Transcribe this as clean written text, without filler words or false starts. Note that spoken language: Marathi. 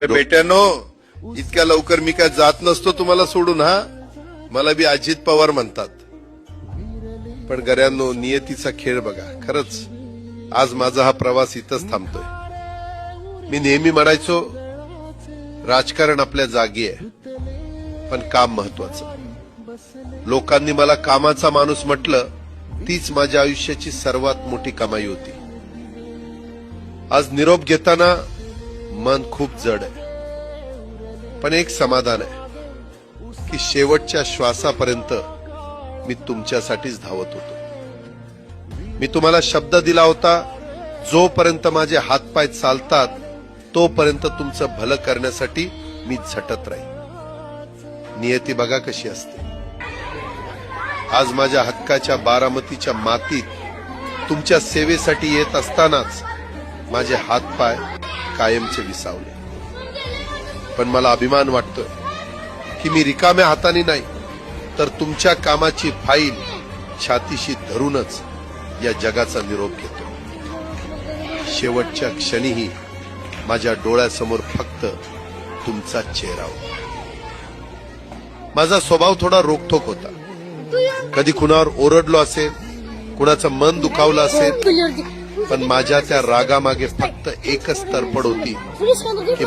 बेट्यानो, इतक्या लवकर मी काय जात नसतो तुम्हाला सोडून. हा, मला बी अजित पवार म्हणतात. पण गऱ्यांनो, नियतीचा खेळ बघा. खरंच आज माझा हा प्रवास इथंच थांबतोय. मी नेहमी म्हणायचो राजकारण आपल्या जागी आहे, पण काम महत्वाचं. लोकांनी मला कामाचा माणूस म्हटलं, तीच माझ्या आयुष्याची सर्वात मोठी कमाई होती. आज निरोप घेताना मन खूप जड आहे, पण एक समाधान आहे की शेवटच्या श्वासापर्यंत मी तुमच्यासाठीच धावत होतो. मी तुम्हाला शब्द दिला होता, जोपर्यंत माझे हातपाय चालतात तोपर्यंत तुमचं भलं करण्यासाठी मी झटत राहील. नियती बघा कशी असते. आज माझ्या हक्काच्या बारामतीच्या मातीत तुमच्या सेवेसाठी येत असतानाच माझे हातपाय कायमचे विसावले. पण मला अभिमान वाटतोय की मी रिकाम्या हाताने नाही, तर तुमच्या कामाची फाईल छातीशी धरूनच या जगाचा निरोप घेतो. शेवटच्या क्षणीही माझ्या डोळ्यासमोर फक्त तुमचा चेहरा होता. माझा स्वभाव थोडा रोखठोक होता. कधी कुणावर ओरडलो असेल, कुणाचं मन दुखावलं असेल, पण माझ्या त्या रागामागे फक्त एकच तरफड होती की